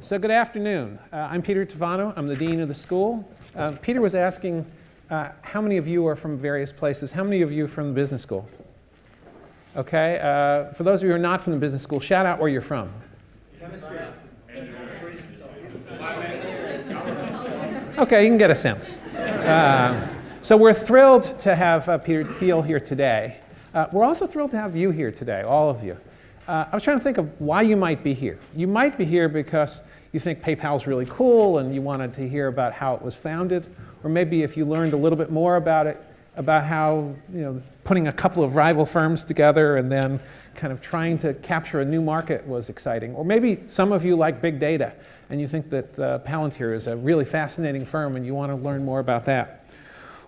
So good afternoon. I'm Peter Tavano. I'm the dean of the school. Peter was asking how many of you are from various places. How many of you are from the business school? Okay. For those of you who are not from the business school, shout out where you're from. Chemistry. Okay, you can get a sense. So we're thrilled to have Peter Thiel here today. We're also thrilled to have you here today, all of you. I was trying to think of why you might be here. You might be here because you think PayPal is really cool and you wanted to hear about how it was founded, or maybe if you learned a little bit more about it, about how putting a couple of rival firms together and then kind of trying to capture a new market was exciting. Or maybe some of you like big data and you think that Palantir is a really fascinating firm and you want to learn more about that.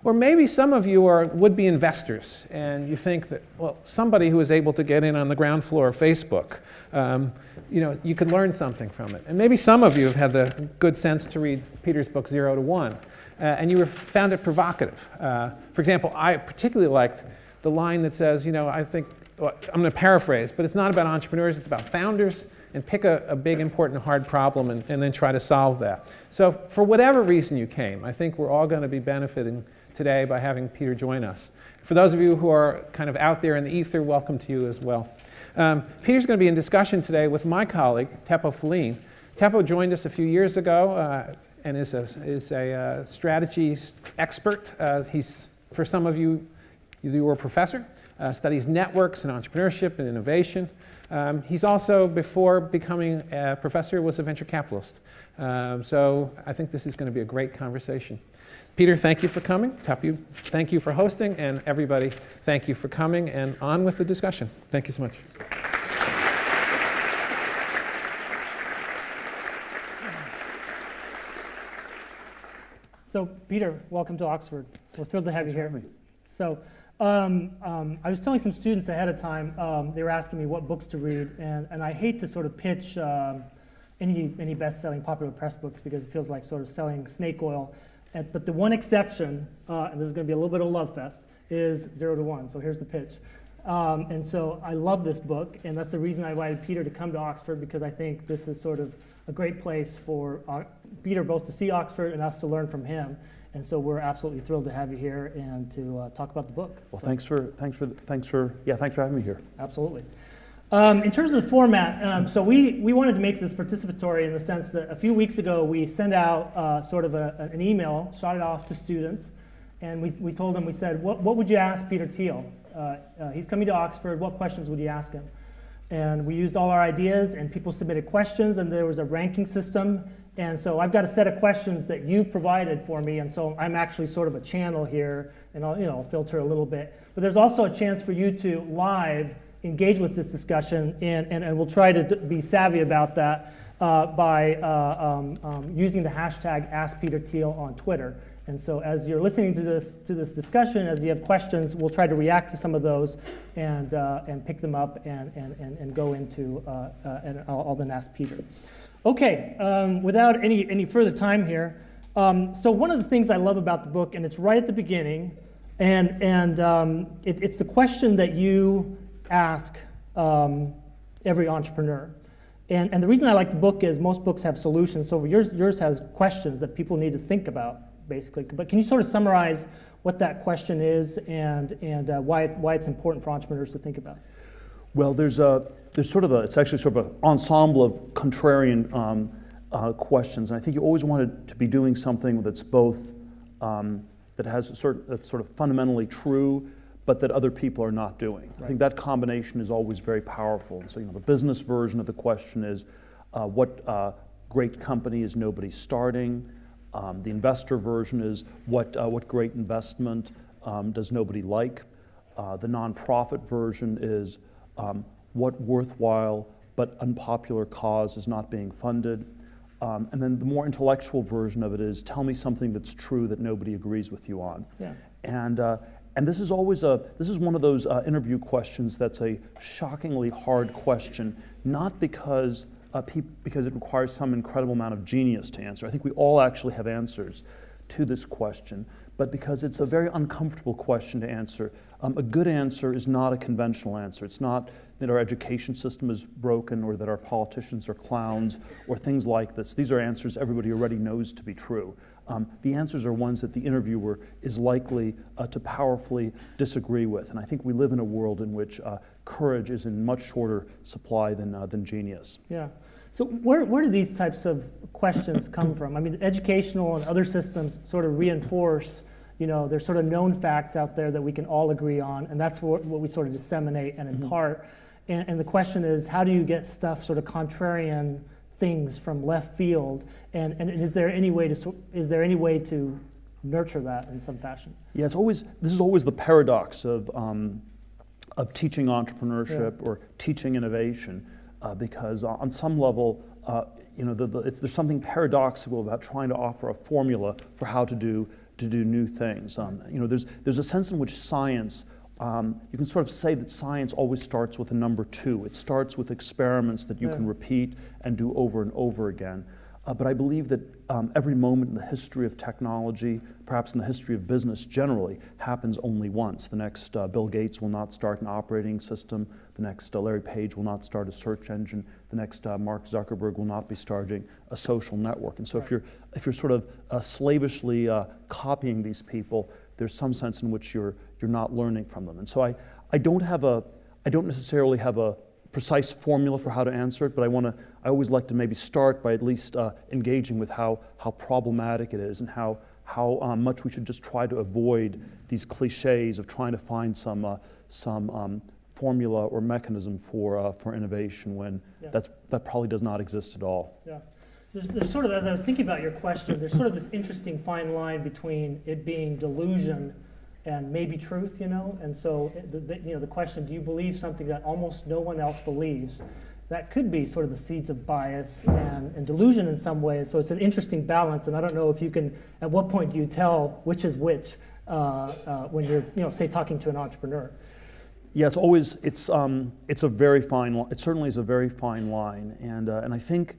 Or maybe some of you are would-be investors and you think that, well, somebody who is able to get in on the ground floor of Facebook, you could learn something from it. And maybe some of you have had the good sense to read Peter's book, 0 to 1, and you found it provocative. For example, I particularly liked the line that says, I think, I'm going to paraphrase, but it's not about entrepreneurs, it's about founders, and pick a big, important, hard problem and then try to solve that. So for whatever reason you came, I think we're all going to be benefiting today by having Peter join us. For those of you who are kind of out there in the ether, welcome to you as well. Peter's going to be in discussion today with my colleague, Teppo Feline. Teppo joined us a few years ago and is a strategy expert. He's, for some of you, you were a professor, studies networks and entrepreneurship and innovation. He's also, before becoming a professor, was a venture capitalist. So I think this is going to be a great conversation. Peter, thank you for coming. Teppo, thank you for hosting. And everybody, thank you for coming. And on with the discussion. Thank you so much. So, Peter, welcome to Oxford. We're thrilled to have you here. So, I was telling some students ahead of time, they were asking me what books to read, and I hate to sort of pitch any best-selling popular press books because it feels like sort of selling snake oil. But the one exception, and this is going to be a little bit of love fest, is 0 to 1. So here's the pitch. And so I love this book, and that's the reason I invited Peter to come to Oxford, because I think this is sort of a great place for Peter both to see Oxford and us to learn from him. And so we're absolutely thrilled to have you here and to talk about the book. Well, thanks for having me here. Absolutely. In terms of the format, so we wanted to make this participatory in the sense that a few weeks ago we sent out sort of an email, shot it off to students, and we told them, we said, what would you ask Peter Thiel? He's coming to Oxford, what questions would you ask him? And we used all our ideas, and people submitted questions, and there was a ranking system. And so I've got a set of questions that you've provided for me, and so I'm actually sort of a channel here, and I'll filter a little bit. But there's also a chance for you to live engage with this discussion, and we'll try to be savvy about that by using the hashtag AskPeterThiel on Twitter. And so as you're listening to this discussion, as you have questions, we'll try to react to some of those and pick them up and go into, and I'll then ask Peter. Okay, without any further time here, so one of the things I love about the book, and it's right at the beginning, and it's the question that you ask every entrepreneur. And the reason I like the book is most books have solutions, so yours has questions that people need to think about, basically. But can you sort of summarize what that question is and why it's important for entrepreneurs to think about? Well, it's actually sort of an ensemble of contrarian questions, and I think you always wanted to be doing something that's both that's sort of fundamentally true, but that other people are not doing. Right. I think that combination is always very powerful. So the business version of the question is, what great company is nobody starting? The investor version is, what great investment does nobody like? The nonprofit version is, what worthwhile but unpopular cause is not being funded? And then the more intellectual version of it is, tell me something that's true that nobody agrees with you on. Yeah. And this is always one of those interview questions that's a shockingly hard question, not because it requires some incredible amount of genius to answer. I think we all actually have answers to this question, but because it's a very uncomfortable question to answer. A good answer is not a conventional answer. It's not that our education system is broken, or that our politicians are clowns, or things like this. These are answers everybody already knows to be true. The answers are ones that the interviewer is likely to powerfully disagree with. And I think we live in a world in which courage is in much shorter supply than genius. Yeah. So where do these types of questions come from? I mean, educational and other systems sort of reinforce, there's sort of known facts out there that we can all agree on, and that's what we sort of disseminate and impart. And the question is, how do you get stuff sort of contrarian things from left field, and is there any way to nurture that in some fashion? Yeah, this is always the paradox of teaching entrepreneurship or teaching innovation, because on some level, there's something paradoxical about trying to offer a formula for how to do new things. There's a sense in which science. You can sort of say that science always starts with a number 2. It starts with experiments that you can repeat and do over and over again. But I believe that every moment in the history of technology, perhaps in the history of business generally, happens only once. The next Bill Gates will not start an operating system. The next Larry Page will not start a search engine. The next Mark Zuckerberg will not be starting a social network. And so if you're sort of slavishly copying these people, there's some sense in which you're not learning from them. And so I don't necessarily have a precise formula for how to answer it, but I always like to maybe start by at least engaging with how problematic it is, and how much we should just try to avoid these cliches of trying to find some formula or mechanism for innovation when that probably does not exist at all. Yeah. There's sort of, as I was thinking about your question, there's sort of this interesting fine line between it being delusion and maybe truth, and so the question, do you believe something that almost no one else believes? That could be sort of the seeds of bias and delusion in some ways. So it's an interesting balance, and I don't know if you can. At what point do you tell which is which when you're, say, talking to an entrepreneur? Yeah, it's a very fine line. It certainly is a very fine line, and I think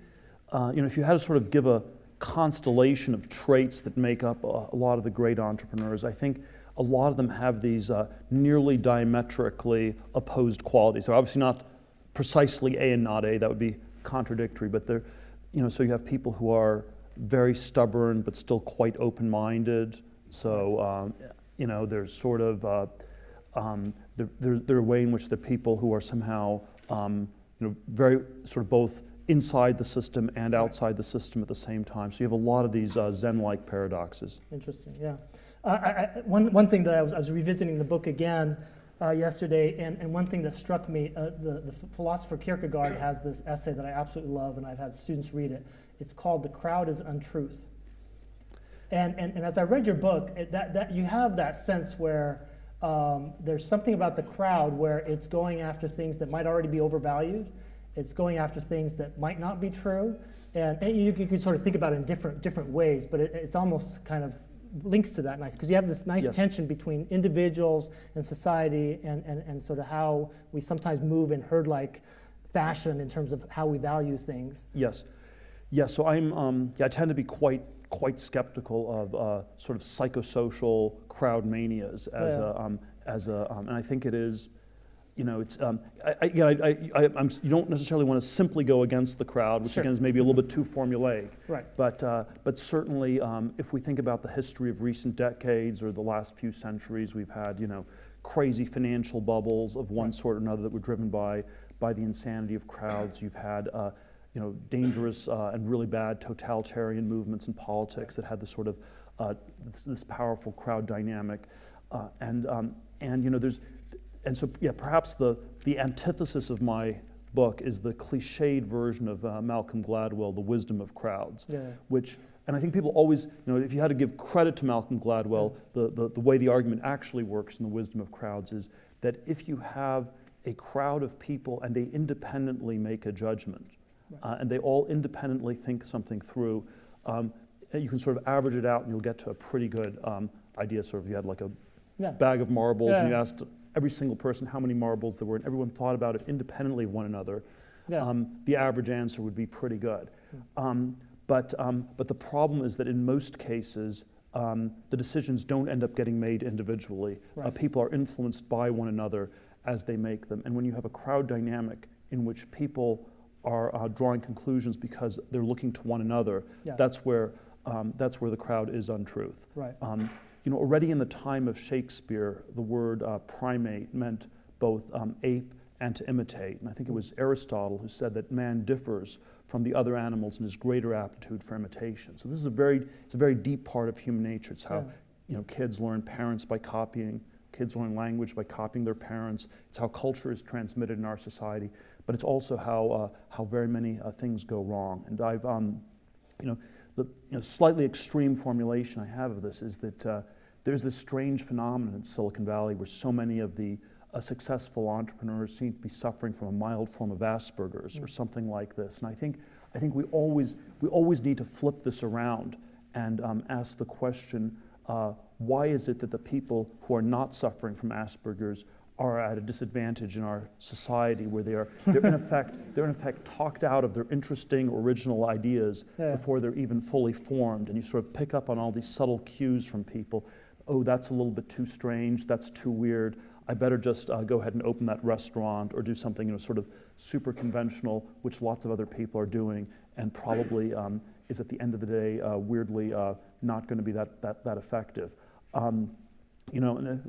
if you had to sort of give a constellation of traits that make up a lot of the great entrepreneurs, I think a lot of them have these nearly diametrically opposed qualities. They're obviously not precisely A and not A. That would be contradictory. But they're, so you have people who are very stubborn but still quite open-minded. So there's sort of there's a way in which the people who are somehow very sort of both inside the system and outside the system at the same time. So you have a lot of these Zen-like paradoxes. Interesting. Yeah. One thing that I was revisiting the book again yesterday, and one thing that struck me, the philosopher Kierkegaard has this essay that I absolutely love, and I've had students read it. It's called "The Crowd is Untruth." And as I read your book, that you have that sense where there's something about the crowd where it's going after things that might already be overvalued. It's going after things that might not be true, and you could sort of think about it in different ways, but it's almost kind of links to that nice, because you have this nice tension between individuals and society and sort of how we sometimes move in herd-like fashion in terms of how we value things. Yes. Yeah, so I tend to be quite skeptical of sort of psychosocial crowd manias and I think it is, it's you don't necessarily want to simply go against the crowd, which again is maybe a little bit too formulaic. Right. But certainly, if we think about the history of recent decades or the last few centuries, we've had crazy financial bubbles of one sort or another that were driven by the insanity of crowds. You've had dangerous and really bad totalitarian movements in politics that had this sort of this powerful crowd dynamic, perhaps the antithesis of my book is the cliched version of Malcolm Gladwell, The Wisdom of Crowds, and I think people always, if you had to give credit to Malcolm Gladwell, the way the argument actually works in The Wisdom of Crowds is that if you have a crowd of people and they independently make a judgment, and they all independently think something through, you can sort of average it out and you'll get to a pretty good idea. Sort of you had like a bag of marbles and you asked every single person how many marbles there were, and everyone thought about it independently of one another, the average answer would be pretty good. But the problem is that in most cases, the decisions don't end up getting made individually. People are influenced by one another as they make them. And when you have a crowd dynamic in which people are drawing conclusions because they're looking to one another, Yeah. that's where the crowd is untruth. Right. Already in the time of Shakespeare, the word primate meant both ape and to imitate. And I think it was Aristotle who said that man differs from the other animals in his greater aptitude for imitation. So this is it's a very deep part of human nature. It's how kids learn parents by copying, kids learn language by copying their parents. It's how culture is transmitted in our society, but it's also how very many things go wrong. And I've the slightly extreme formulation I have of this is that there's this strange phenomenon in Silicon Valley where so many of the successful entrepreneurs seem to be suffering from a mild form of Asperger's or something like this. And I think we always need to flip this around and ask the question, why is it that the people who are not suffering from Asperger's are at a disadvantage in our society, where they're in effect talked out of their interesting original ideas before they're even fully formed, and you sort of pick up on all these subtle cues from people. Oh, that's a little bit too strange, that's too weird, I better just go ahead and open that restaurant or do something sort of super conventional, which lots of other people are doing, and probably is at the end of the day weirdly not going to be that effective. And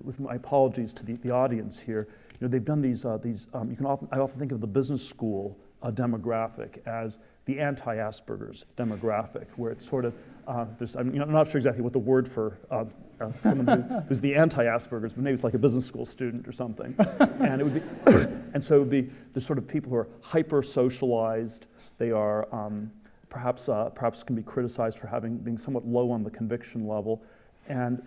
with my apologies to the audience here, they've done these. I often think of the business school demographic as the anti-Asperger's demographic, where it's sort of I'm not sure exactly what the word for someone who's the anti-Asperger's, but maybe it's like a business school student or something, and it would be, and so it would be the sort of people who are hyper socialized. They are perhaps can be criticized for being somewhat low on the conviction level. And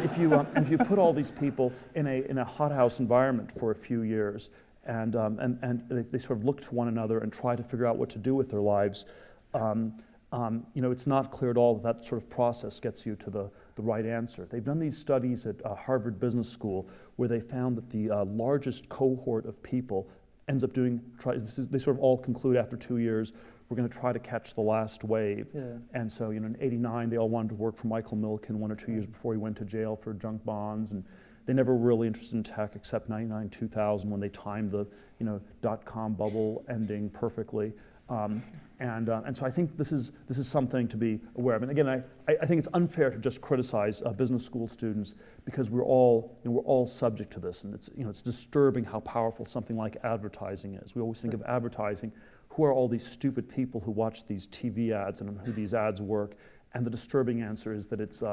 if you put all these people in a hothouse environment for a few years, and they sort of look to one another and try to figure out what to do with their lives, it's not clear at all that sort of process gets you to the right answer. They've done these studies at Harvard Business School where they found that the largest cohort of people ends up they sort of all conclude after 2 years, we're going to try to catch the last wave. Yeah. And so, in '89, they all wanted to work for Michael Milken 1 or 2 years before he went to jail for junk bonds, and they never were really interested in tech except '99, 2000, when they timed the dot-com bubble ending perfectly. And so I think this is something to be aware of. And again, I think it's unfair to just criticize business school students, because we're all subject to this, and it's disturbing how powerful something like advertising is. We always think of advertising. Who are all these stupid people who watch these TV ads and who these ads work? And the disturbing answer is that it's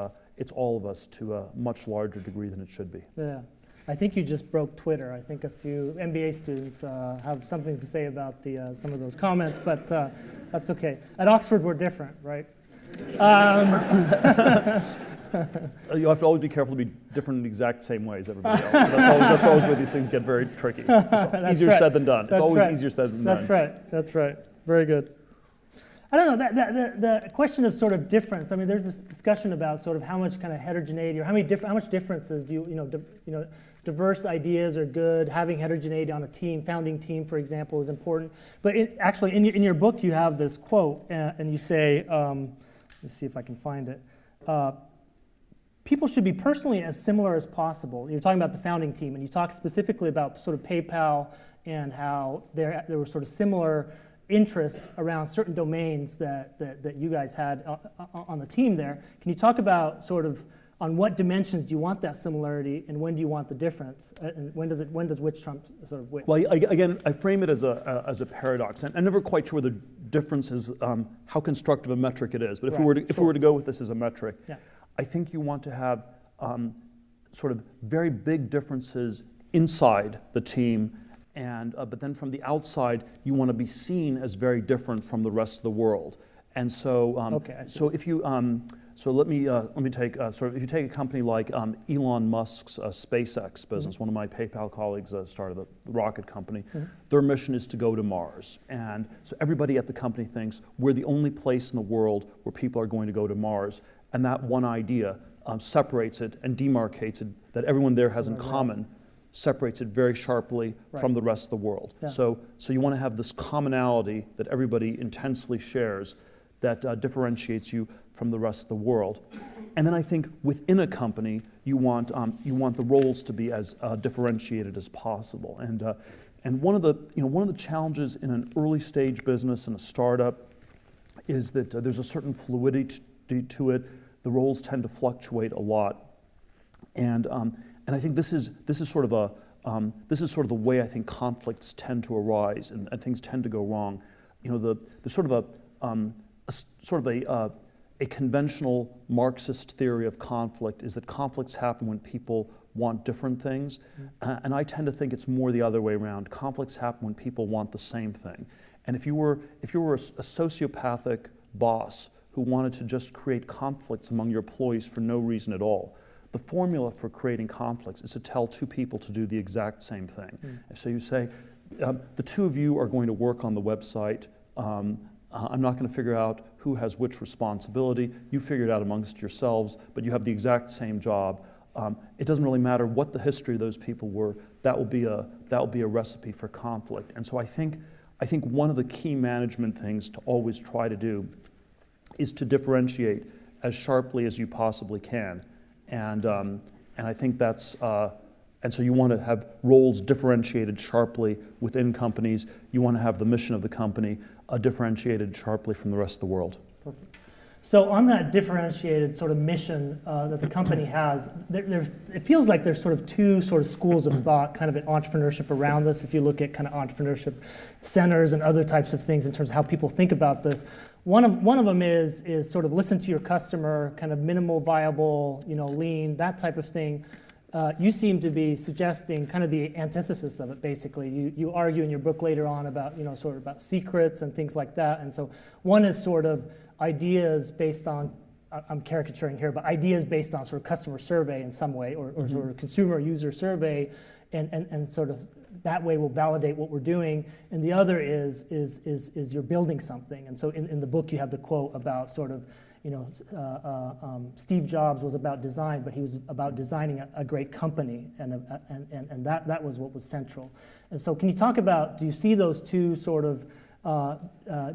all of us to a much larger degree than it should be. Yeah. I think you just broke Twitter. I think a few MBA students have something to say about some of those comments, but that's okay. At Oxford, we're different, right? You have to always be careful to be different in the exact same way as everybody else. So that's always where these things get very tricky. It's easier said than done. It's always easier said than done. That's right. Very good. I don't know, the question of sort of difference. I mean, there's this discussion about sort of how much kind of heterogeneity, or how much differences do diverse ideas are good. Having heterogeneity on a team, founding team, for example, is important. But actually, in your book, you have this quote, and you say, let's see if I can find it. People should be personally as similar as possible. You're talking about the founding team, and you talk specifically about sort of PayPal and how there were sort of similar interests around certain domains that you guys had on the team there. Can you talk about sort of on what dimensions do you want that similarity, and when do you want the difference, and when does which trump sort of which? Well, again, I frame it as a paradox. I'm never quite sure the difference is how constructive a metric it is. But if we were to go with this as a metric, I think you want to have sort of very big differences inside the team. But then from the outside, you want to be seen as very different from the rest of the world. And so, so if you, let me take if you take a company like Elon Musk's SpaceX business, one of my PayPal colleagues started the rocket company. Their mission is to go to Mars, and so everybody at the company thinks we're the only place in the world where people are going to go to Mars, and that one idea separates it and demarcates it that everyone there has in common. Separates it very sharply from the rest of the world. Yeah. So you want to have this commonality that everybody intensely shares that differentiates you from the rest of the world. And then I think within a company, you want the roles to be as differentiated as possible. And one of the challenges in an early stage business and a startup is that there's a certain fluidity to it. The roles tend to fluctuate a lot, and I think this is sort of the way I think conflicts tend to arise and things tend to go wrong. The sort of a conventional Marxist theory of conflict is that conflicts happen when people want different things, and I tend to think it's more the other way around. Conflicts happen when people want the same thing. And if you were a sociopathic boss who wanted to just create conflicts among your employees for no reason at all, the formula for creating conflicts is to tell two people to do the exact same thing. So you say, the two of you are going to work on the website. I'm not going to figure out who has which responsibility. You figure it out amongst yourselves, but you have the exact same job. It doesn't really matter what the history of those people were. That will be a recipe for conflict. And so I think one of the key management things to always try to do is to differentiate as sharply as you possibly can. And I think that's, and so you want to have roles differentiated sharply within companies. You want to have the mission of the company differentiated sharply from the rest of the world. Perfect. So on that differentiated sort of mission that the company has, it feels like there's sort of two sort of schools of thought kind of in entrepreneurship around this. If you look at kind of entrepreneurship centers and other types of things in terms of how people think about this, one of them is sort of listen to your customer, kind of minimal viable, lean, that type of thing. You seem to be suggesting kind of the antithesis of it, basically. You argue in your book later on about, sort of about secrets and things like that. And so one is sort of ideas based on, I'm caricaturing here, but ideas based on sort of customer survey in some way, or sort of consumer user survey, and sort of that way will validate what we're doing. And the other is you're building something. And so in the book you have the quote about sort of, Steve Jobs was about design, but he was about designing a great company, and that was what was central. And so can you talk about, do you see those two sort of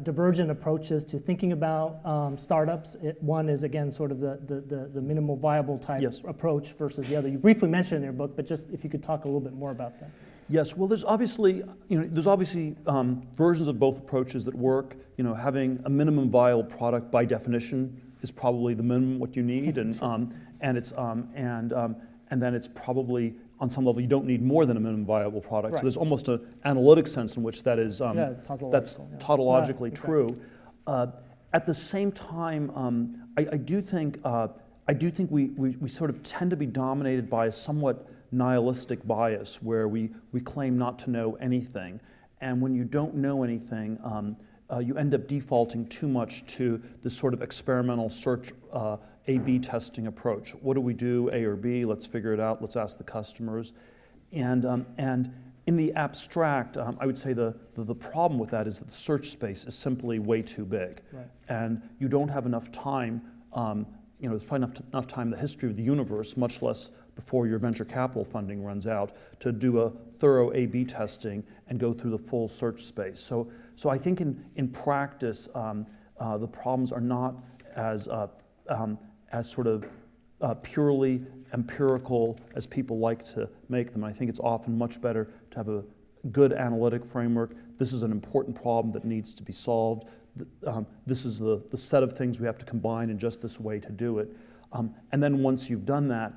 divergent approaches to thinking about startups? One is, again, sort of the minimal viable type approach versus the other. You briefly mentioned in your book, but just if you could talk a little bit more about that. Yes, well, there's obviously versions of both approaches that work. Having a minimum viable product by definition is probably the minimum what you need, and then it's probably on some level you don't need more than a minimum viable product. Right. So there's almost an analytic sense in which that is that's tautologically true. At the same time, I do think we sort of tend to be dominated by a somewhat nihilistic bias where we claim not to know anything, and when you don't know anything, you end up defaulting too much to this sort of experimental search A/B testing approach. What do we do, A or B? Let's figure it out. Let's ask the customers. And in the abstract, I would say the problem with that is that the search space is simply way too big, right. And you don't have enough time. There's probably enough time in the history of the universe, much less before your venture capital funding runs out, to do a thorough A/B testing and go through the full search space. So I think in practice, the problems are not as sort of purely empirical as people like to make them. I think it's often much better to have a good analytic framework. This is an important problem that needs to be solved. This is the set of things we have to combine in just this way to do it. And then once you've done that,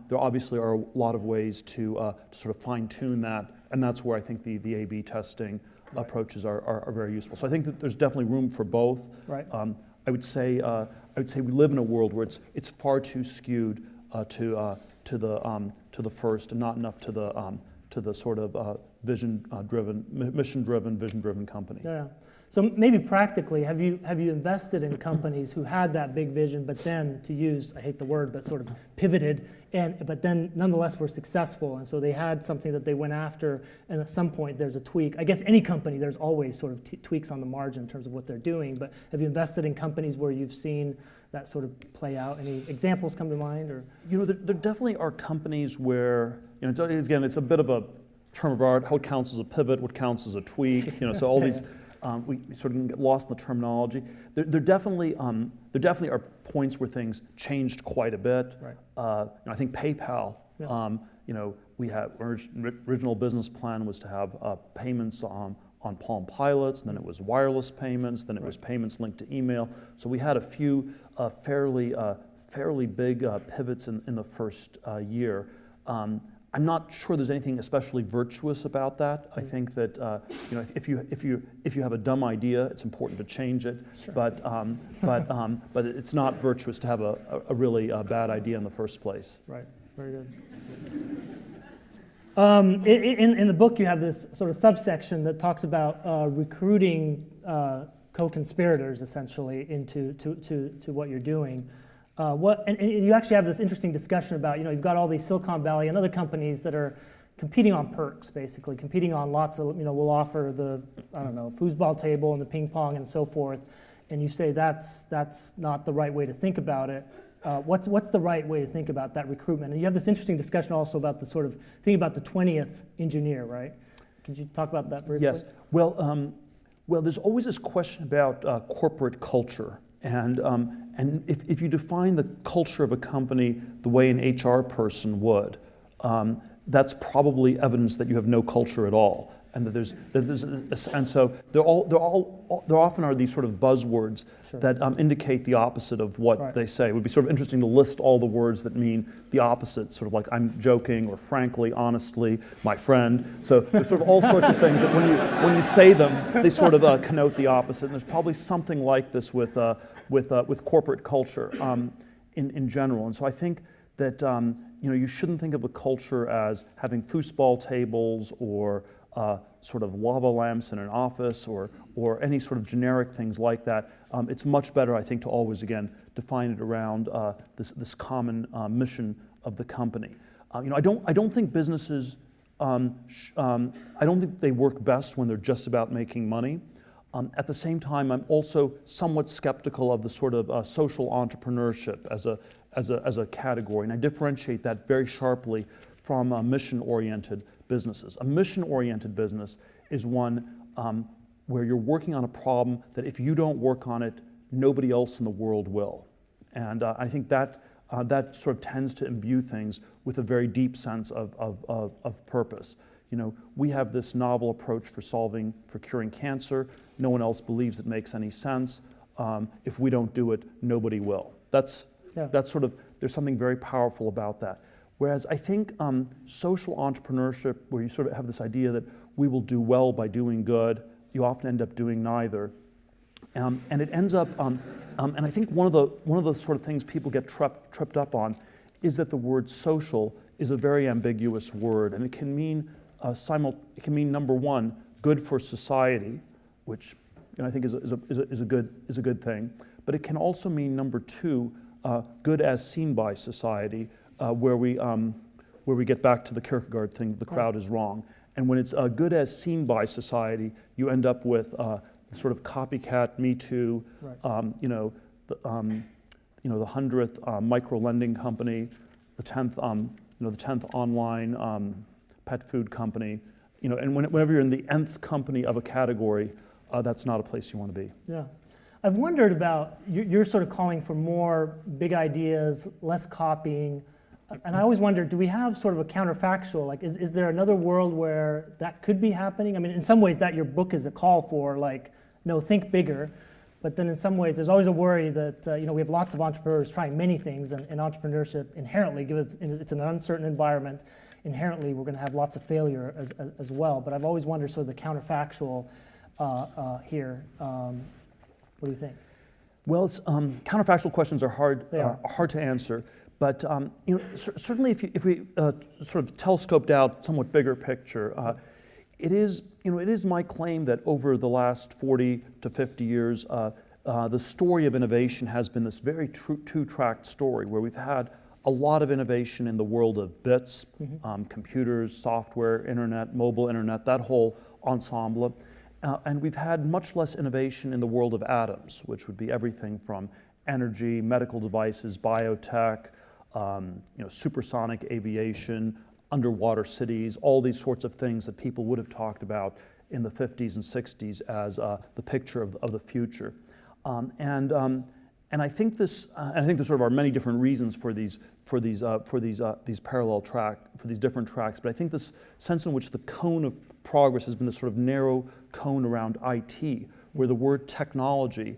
there obviously are a lot of ways to sort of fine-tune that, and that's where I think the A/B testing approaches are very useful. So I think that there's definitely room for both. Right. I would say we live in a world where it's far too skewed to the first, and not enough to the sort of mission-driven, vision-driven company. Yeah. So maybe practically, have you invested in companies who had that big vision, but then, to use, I hate the word, but sort of pivoted, but then nonetheless were successful, and so they had something that they went after, and at some point there's a tweak. I guess any company, there's always sort of tweaks on the margin in terms of what they're doing, but have you invested in companies where you've seen that sort of play out? Any examples come to mind? Or there definitely are companies where, it's a bit of a term of art, what counts as a pivot, what counts as a tweak, so all these. we sort of get lost in the terminology. There definitely are points where things changed quite a bit. Right. I think PayPal. Yeah. We had original business plan was to have payments on Palm Pilots, and then it was wireless payments, then it was payments linked to email. So we had a few fairly big pivots in the first year. I'm not sure there's anything especially virtuous about that. I think that if you have a dumb idea, it's important to change it. Sure. But it's not virtuous to have a really bad idea in the first place. Right. Very good. In the book, you have this sort of subsection that talks about recruiting co-conspirators, essentially, into what you're doing. And you actually have this interesting discussion about, you've got all these Silicon Valley and other companies that are competing on perks, basically, competing on lots of, we'll offer the, foosball table and the ping pong and so forth. And you say that's not the right way to think about it. What's the right way to think about that recruitment? And you have this interesting discussion also about the sort of thing about the 20th engineer, right? Could you talk about that briefly? Yes. Well, there's always this question about corporate culture, and if you define the culture of a company the way an HR person would, that's probably evidence that you have no culture at all. And and so there often are these sort of buzzwords that indicate the opposite of what they say. It would be sort of interesting to list all the words that mean the opposite, sort of like I'm joking or frankly, honestly, my friend. So there's sort of all sorts of things that when you say them, they sort of connote the opposite. And there's probably something like this with corporate culture in general. And so I think that you shouldn't think of a culture as having foosball tables or sort of lava lamps in an office or any sort of generic things like that. It's much better, I think, to always, again, define it around this common mission of the company. I don't think businesses, I don't think they work best when they're just about making money. At the same time, I'm also somewhat skeptical of the sort of social entrepreneurship as a category, and I differentiate that very sharply from mission-oriented businesses. A mission-oriented business is one where you're working on a problem that if you don't work on it, nobody else in the world will. And I think that sort of tends to imbue things with a very deep sense of purpose. We have this novel approach for curing cancer. No one else believes it makes any sense. If we don't do it, nobody will. That's sort of, there's something very powerful about that. Whereas I think social entrepreneurship, where you sort of have this idea that we will do well by doing good, you often end up doing neither. And it ends up, and I think one of the sort of things people get tripped up on is that the word social is a very ambiguous word, and it can mean number one, good for society, which I think is a good thing, but it can also mean number two, good as seen by society. Where we get back to the Kierkegaard thing, the crowd is wrong. And when it's good as seen by society, you end up with the sort of copycat, Me Too, the 100th micro lending company, the 10th online pet food company, and whenever you're in the nth company of a category, that's not a place you want to be. Yeah. I've wondered about, you're sort of calling for more big ideas, less copying. And I always wonder, do we have sort of a counterfactual? Like, is there another world where that could be happening? I mean, in some ways, that your book is a call for, like, no, think bigger. But then in some ways, there's always a worry that, we have lots of entrepreneurs trying many things, and entrepreneurship inherently, given it's an uncertain environment, inherently we're going to have lots of failure as well. But I've always wondered sort of the counterfactual here. What do you think? Well, counterfactual questions are hard to answer. But certainly, if we sort of telescoped out somewhat bigger picture, it is my claim that over the last 40 to 50 years, the story of innovation has been this very two-tracked story where we've had a lot of innovation in the world of bits, computers, software, internet, mobile internet, that whole ensemble. And we've had much less innovation in the world of atoms, which would be everything from energy, medical devices, biotech, supersonic aviation, underwater cities, all these sorts of things that people would have talked about in the 50s and 60s as the picture of the future. And I think there sort of are many different reasons for these different tracks. But I think this sense in which the cone of progress has been this sort of narrow cone around IT, where the word technology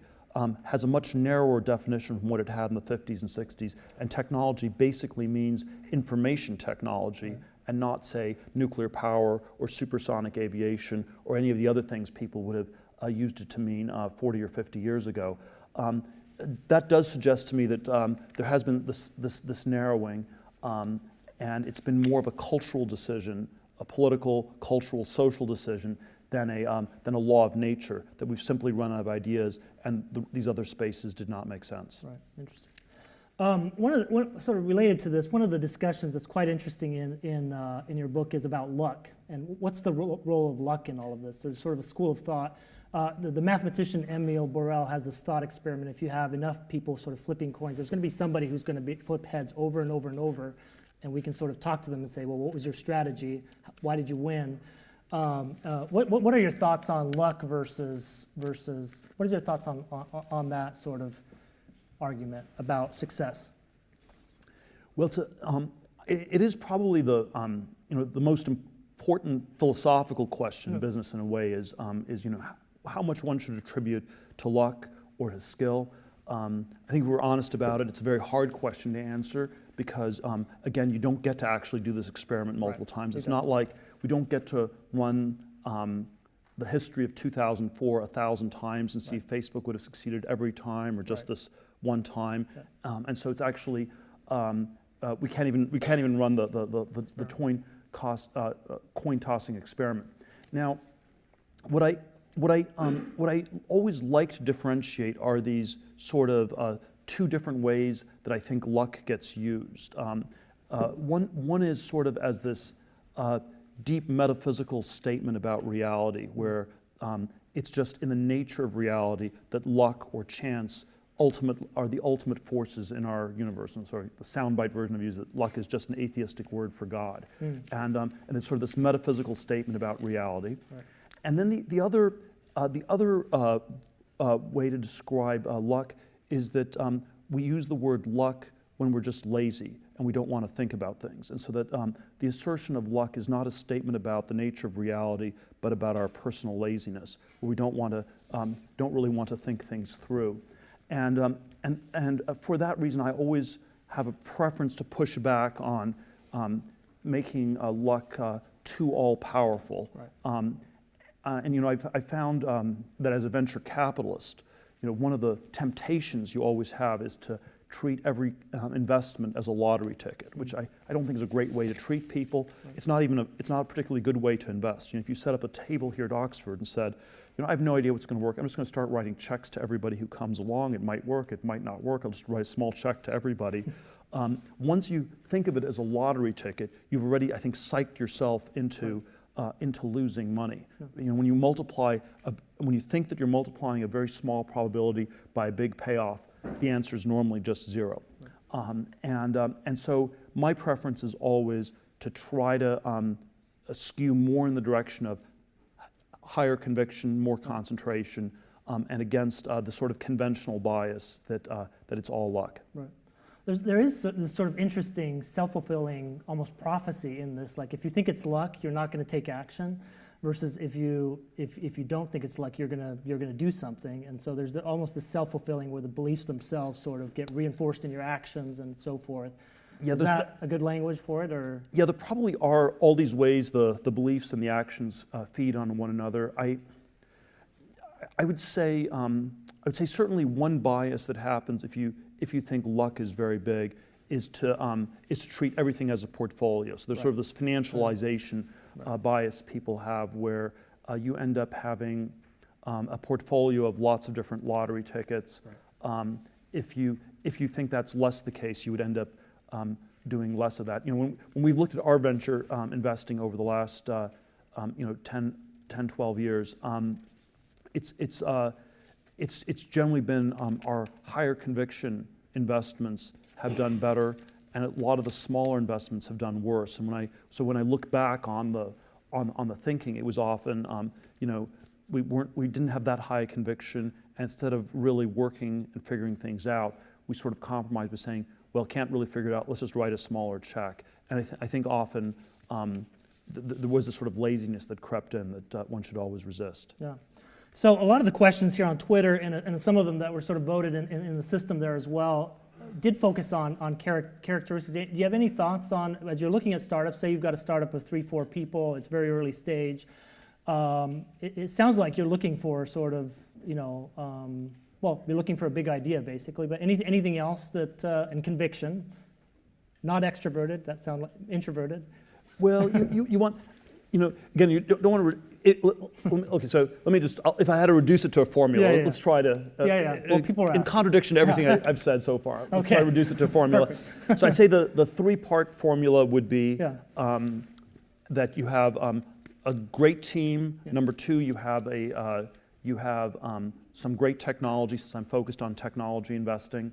has a much narrower definition from what it had in the 50s and 60s. And technology basically means information technology, and not, say, nuclear power or supersonic aviation or any of the other things people would have used it to mean 40 or 50 years ago. That does suggest to me that there has been this narrowing, and it's been more of a cultural decision, a political, cultural, social decision than a law of nature, that we've simply run out of ideas, and these other spaces did not make sense. Right, interesting. Sort of related to this, one of the discussions that's quite interesting in your book is about luck, and what's the role of luck in all of this? There's sort of a school of thought. The mathematician Emile Borel has this thought experiment. If you have enough people sort of flipping coins, there's going to be somebody who's going to flip heads over and over and over, and we can sort of talk to them and say, well, what was your strategy? Why did you win? What are your thoughts on luck versus what is your thoughts on that sort of argument about success? Well, it is probably the most important philosophical question in business in a way is how much one should attribute to luck or to skill. I think if we're honest about it, it's a very hard question to answer because, again, you don't get to actually do this experiment multiple times. It's not like we don't get to run the history of 2004 1,000 times and see if Facebook would have succeeded every time or just this one time. And so it's actually we can't even run the coin tossing experiment. Now, what I always like to differentiate are these sort of two different ways that I think luck gets used. One is sort of as this deep metaphysical statement about reality, where it's just in the nature of reality that luck or chance are the ultimate forces in our universe. And sorry, the soundbite version of use that luck is just an atheistic word for God. And it's sort of this metaphysical statement about reality. Right. And then the other way to describe luck is that we use the word luck when we're just lazy and we don't want to think about things. And so that the assertion of luck is not a statement about the nature of reality, but about our personal laziness, where we don't really want to think things through. And for that reason, I always have a preference to push back on making luck too all-powerful. Right. I found that as a venture capitalist, one of the temptations you always have is to treat every investment as a lottery ticket, which I don't think is a great way to treat people. Right. It's not a particularly good way to invest. If you set up a table here at Oxford and said, I have no idea what's going to work. I'm just going to start writing checks to everybody who comes along. It might work, it might not work. I'll just write a small check to everybody. Once you think of it as a lottery ticket, you've already, I think, psyched yourself into losing money. When you think that you're multiplying a very small probability by a big payoff, the answer is normally just zero. And so my preference is always to try to skew more in the direction of higher conviction, more concentration, and against the sort of conventional bias that it's all luck. Right. There is this sort of interesting self-fulfilling almost prophecy in this. Like if you think it's luck, you're not going to take action, versus if you don't think it's luck, you're going to do something. And so there's almost this self-fulfilling where the beliefs themselves sort of get reinforced in your actions and so forth. Yeah, is that a good language for it, or? Yeah, there probably are all these ways the beliefs and the actions feed on one another. I would say certainly one bias that happens if you think luck is very big is to treat everything as a portfolio. So there's sort of this financialization bias people have, where you end up having a portfolio of lots of different lottery tickets. Right. If you think that's less the case, you would end up doing less of that. When we've looked at our venture investing over the last 10, 12 years, it's generally been our higher conviction investments have done better, and a lot of the smaller investments have done worse. And when I look back on the on the thinking. It was often, we didn't have that high a conviction, and instead of really working and figuring things out, we sort of compromised by saying, well, can't really figure it out, let's just write a smaller check. And I think often there was a sort of laziness that crept in that one should always resist. Yeah. So a lot of the questions here on Twitter, and some of them that were sort of voted in the system there as well, did focus on characteristics. Do you have any thoughts on, as you're looking at startups, say you've got a startup of 3-4 people, it's very early stage, it sounds like you're looking for sort of, well, you're looking for a big idea basically, but anything else that, and conviction, not extroverted, that sound like introverted? Well, you want, again, you don't want to, okay, so let me just, if I had to reduce it to a formula, let's try to, Well, people are in contradiction to everything I've said so far, let's try to reduce it to a formula. Perfect. So I'd say the three-part formula would be that you have a great team. Number two, you have some great technology, since I'm focused on technology investing.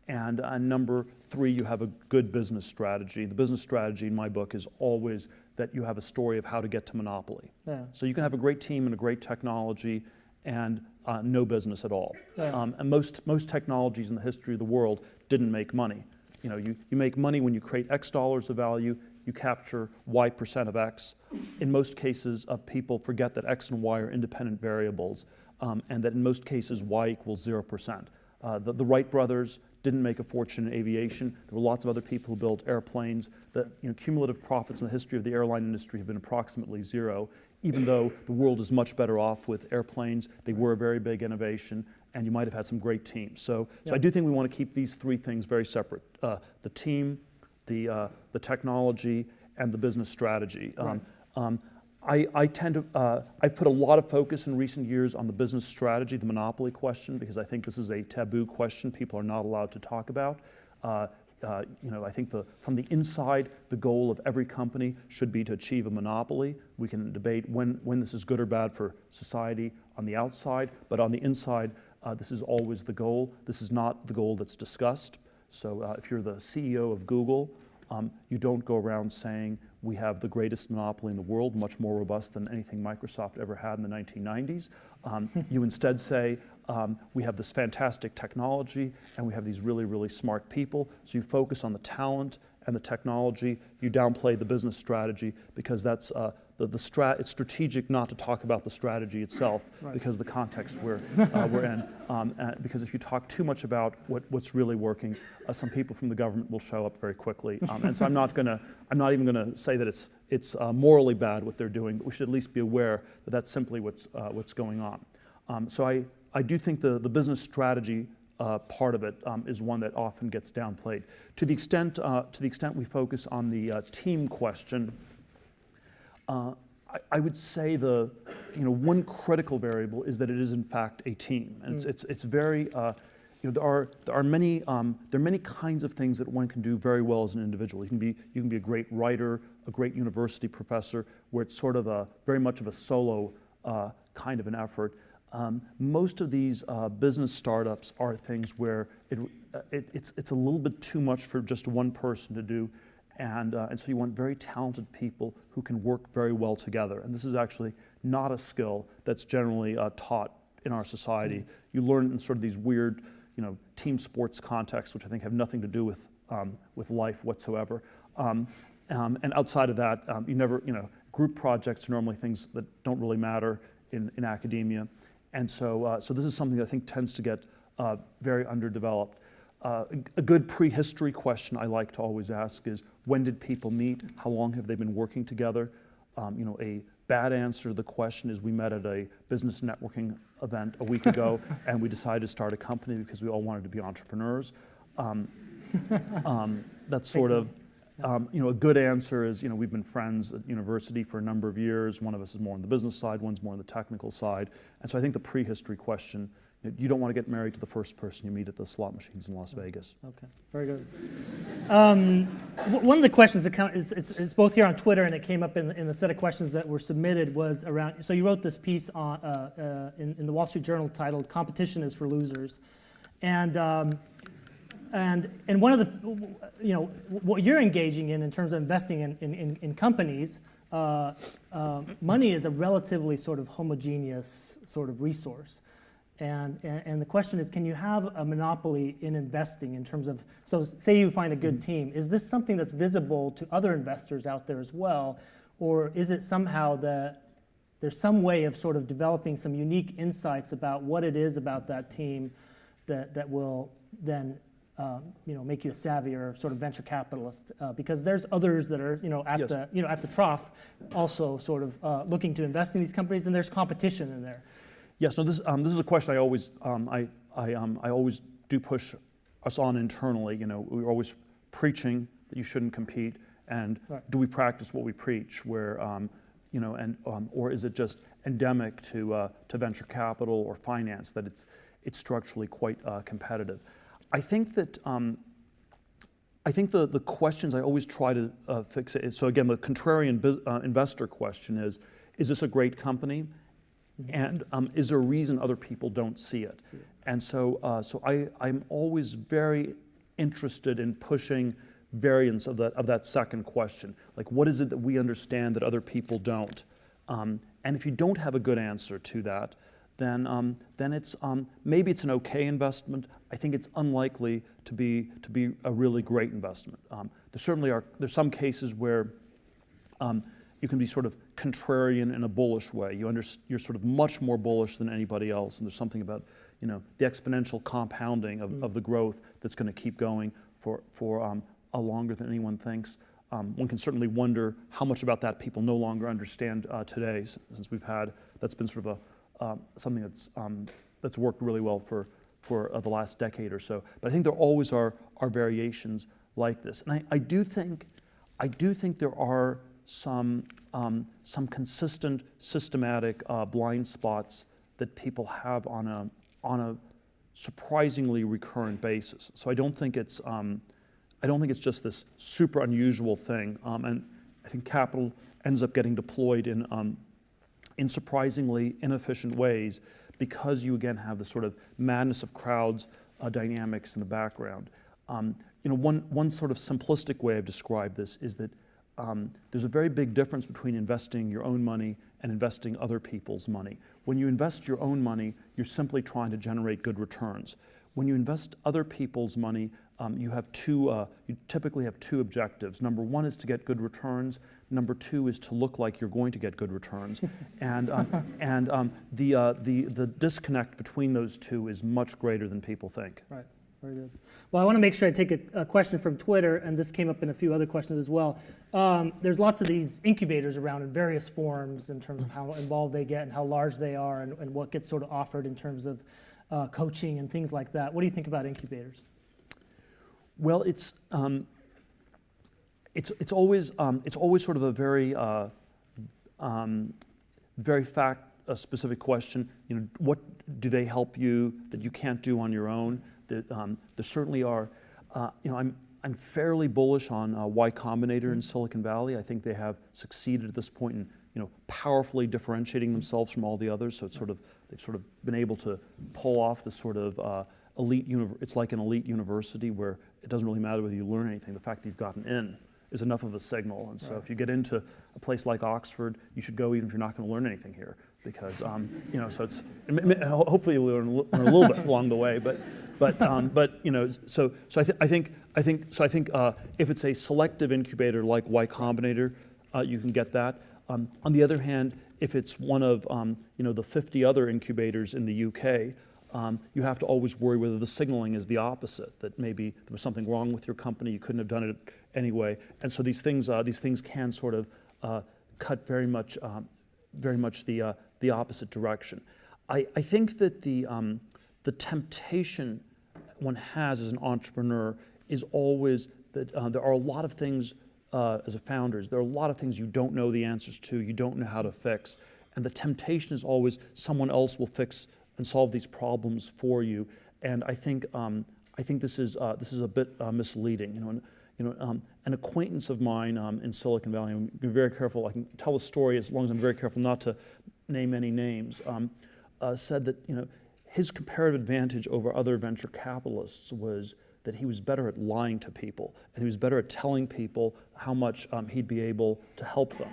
And number three, you have a good business strategy. The business strategy in my book is always that you have a story of how to get to monopoly. Yeah. So you can have a great team and a great technology and no business at all. Yeah. And most technologies in the history of the world didn't make money. You make money when you create X dollars of value, you capture Y% of X. In most cases, people forget that X and Y are independent variables, and that in most cases, Y equals 0%. The Wright brothers didn't make a fortune in aviation. There were lots of other people who built airplanes. The cumulative profits in the history of the airline industry have been approximately zero, even though the world is much better off with airplanes. They were a very big innovation, and you might have had some great teams. So I do think we want to keep these three things very separate: the team, the technology, and the business strategy. Right. I've put a lot of focus in recent years on the business strategy, the monopoly question, because I think this is a taboo question people are not allowed to talk about. I think from the inside, the goal of every company should be to achieve a monopoly. We can debate when this is good or bad for society on the outside, but on the inside, this is always the goal. This is not the goal that's discussed. So if you're the CEO of Google, you don't go around saying, we have the greatest monopoly in the world, much more robust than anything Microsoft ever had in the 1990s. You instead say, we have this fantastic technology, and we have these really, really smart people. So you focus on the talent and the technology. You downplay the business strategy, because that's it's strategic not to talk about the strategy itself, because of the context we're in. Because if you talk too much about what's really working, some people from the government will show up very quickly. And so I'm not even going to say that it's morally bad what they're doing, but we should at least be aware that that's simply what's going on. So I do think the business strategy part of it is one that often gets downplayed. To the extent we focus on the team question, I would say one critical variable is that it is in fact a team, and it's very. There are many kinds of things that one can do very well as an individual. You can be a great writer, a great university professor, where it's sort of very much of a solo kind of an effort. Most of these business startups are things where it's a little bit too much for just one person to do, and so you want very talented people who can work very well together. And this is actually not a skill that's generally taught in our society. You learn in sort of these weird, team sports contexts, which I think have nothing to do with life whatsoever. And outside of that, you never, group projects are normally things that don't really matter in academia. And so this is something that I think tends to get very underdeveloped. A good prehistory question I like to always ask is, when did people meet? How long have they been working together? A bad answer to the question is, we met at a business networking event a week ago and we decided to start a company because we all wanted to be entrepreneurs. That's sort of, a good answer is, we've been friends at university for a number of years. One of us is more on the business side, one's more on the technical side. And so I think the prehistory question, you don't want to get married to the first person you meet at the slot machines in Las Vegas. Okay, very good. One of the questions that it's both here on Twitter and it came up in the set of questions that were submitted was around, so you wrote this piece in the Wall Street Journal titled "Competition is for Losers." And And one of the, what you're engaging in terms of investing in companies, money is a relatively sort of homogeneous sort of resource. And the question is, can you have a monopoly in investing in terms of, so say you find a good team, is this something that's visible to other investors out there as well? Or is it somehow that there's some way of sort of developing some unique insights about what it is about that team that will then make you a savvier sort of venture capitalist? Because there's others that are at the trough also sort of looking to invest in these companies, and there's competition in there. Yes, no, this is a question I always I always do push us on internally. We're always preaching that you shouldn't compete, and Right. do we practice what we preach? Where or is it just endemic to venture capital or finance that it's structurally quite competitive? I think that the questions I always try to fix it. So again, the contrarian investor question is this a great company? And is there a reason other people don't see it? And so I'm always very interested in pushing variants of that second question. Like, what is it that we understand that other people don't? And if you don't have a good answer to that, then it's maybe it's an okay investment. I think it's unlikely to be a really great investment. There's some cases where you can be sort of contrarian in a bullish way. You're sort of much more bullish than anybody else, and there's something about the exponential compounding of the growth that's going to keep going for longer than anyone thinks. One can certainly wonder how much about that people no longer understand today, since that's been sort of something that's worked really well for the last decade or so. But I think there always are variations like this, and I do think there are some consistent, systematic blind spots that people have on a surprisingly recurrent basis. So I don't think it's just this super unusual thing, and I think capital ends up getting deployed in surprisingly inefficient ways because you again have the sort of madness of crowds dynamics in the background. One sort of simplistic way I've described this is that there's a very big difference between investing your own money and investing other people's money. When you invest your own money, you're simply trying to generate good returns. When you invest other people's money, you typically have two objectives. Number one is to get good returns. Number two is to look like you're going to get good returns. And the disconnect between those two is much greater than people think. Right. Very good. Well, I want to make sure I take a question from Twitter, and this came up in a few other questions as well. There's lots of these incubators around in various forms in terms of how involved they get and how large they are and what gets sort of offered in terms of coaching and things like that. What do you think about incubators? Well, it's always sort of a very fact-specific question. What do they help you that you can't do on your own? There certainly are. I'm fairly bullish on Y Combinator in Silicon Valley. I think they have succeeded at this point in powerfully differentiating themselves from all the others. So they've sort of been able to pull off this sort of it's like an elite university where it doesn't really matter whether you learn anything. The fact that you've gotten in is enough of a signal. And so if you get into a place like Oxford, you should go even if you're not going to learn anything here, because so it's hopefully you'll learn a little bit along the way. But I think if it's a selective incubator like Y Combinator, you can get that. On the other hand, if it's one of the 50 other incubators in the UK, you have to always worry whether the signaling is the opposite, that maybe there was something wrong with your company, you couldn't have done it anyway. And so these things can sort of cut very much the opposite direction. I think that the temptation one has as an entrepreneur is always that there are a lot of things as a founders, there are a lot of things you don't know the answers to, you don't know how to fix, and the temptation is always someone else will fix and solve these problems for you. And I think this is a bit misleading. An acquaintance of mine in Silicon Valley, I'm being very careful. I can tell a story as long as I'm very careful not to name any names. Said that his comparative advantage over other venture capitalists was that he was better at lying to people, and he was better at telling people how much he'd be able to help them.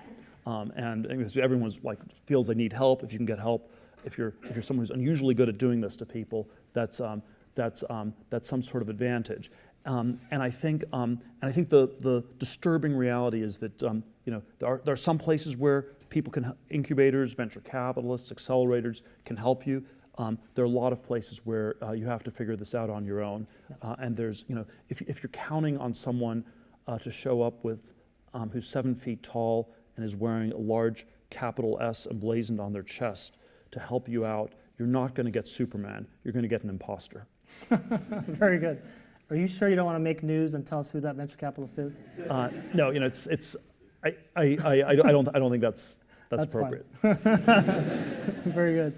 And everyone's like feels they need help. If you can get help, if you're someone who's unusually good at doing this to people, that's some sort of advantage. And I think the disturbing reality is that there are some places where people can, incubators, venture capitalists, accelerators can help you. There are a lot of places where you have to figure this out on your own. And there's, if you're counting on someone to show up with who's 7 feet tall and is wearing a large capital S emblazoned on their chest to help you out, you're not going to get Superman. You're going to get an imposter. Very good. Are you sure you don't want to make news and tell us who that venture capitalist is? No, I don't think that's appropriate. Very good.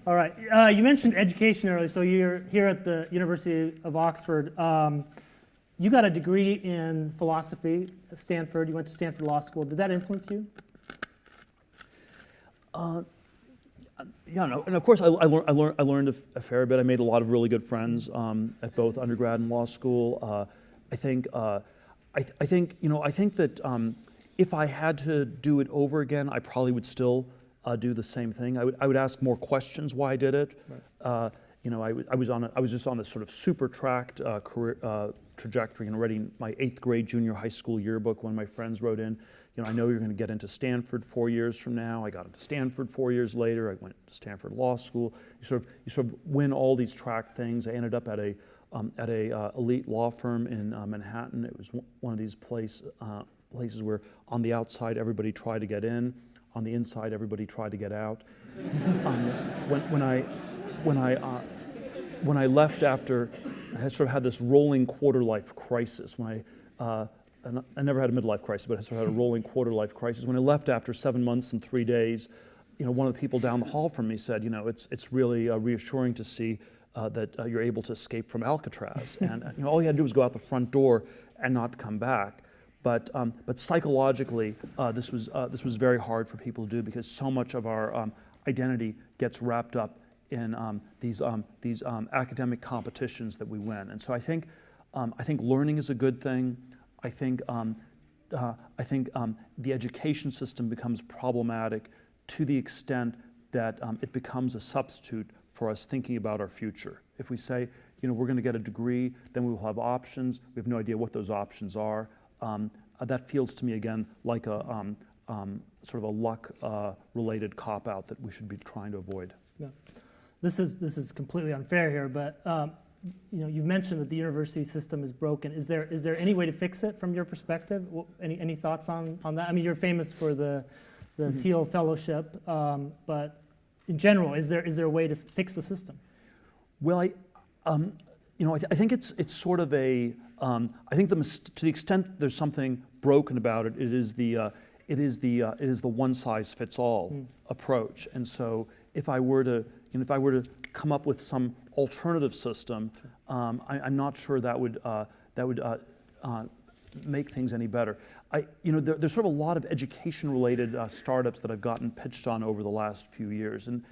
All right. You mentioned education earlier. So you're here at the University of Oxford. You got a degree in philosophy at Stanford. You went to Stanford Law School. Did that influence you? Yeah, no, and of course I learned a fair bit. I made a lot of really good friends at both undergrad and law school. I think that if I had to do it over again, I probably would still do the same thing. I would ask more questions why I did it. Right. I was just on this sort of super tracked career trajectory, and already in my 8th grade junior high school yearbook, one of my friends wrote in, I know you're going to get into Stanford 4 years from now. I got into Stanford 4 years later. I went to Stanford Law School. You sort of win all these tracked things. I ended up at a elite law firm in Manhattan. It was one of these places where on the outside everybody tried to get in, on the inside everybody tried to get out. When I left after, I sort of had this rolling quarter-life crisis. And I never had a midlife crisis, but I sort of had a rolling quarter-life crisis. When I left after 7 months and 3 days, one of the people down the hall from me said, it's really reassuring to see that you're able to escape from Alcatraz. And all you had to do was go out the front door and not come back. But psychologically, this was very hard for people to do because so much of our identity gets wrapped up in these academic competitions that we win. And so I think learning is a good thing. I think the education system becomes problematic to the extent that it becomes a substitute for us thinking about our future. If we say, we're going to get a degree, then we will have options. We have no idea what those options are. That feels to me again like a sort of a luck-related cop-out that we should be trying to avoid. Yeah. This is completely unfair here, but you've mentioned that the university system is broken. Is there any way to fix it from your perspective? Any thoughts on that? I mean, you're famous for the Thiel Fellowship, but in general, is there a way to fix the system? Well, I think it's sort of a. I think to the extent there's something broken about it, it is the one size fits all approach. And so if I were to come up with some alternative system, I'm not sure that would make things any better. There's sort of a lot of education-related startups that I've gotten pitched on over the last few years, and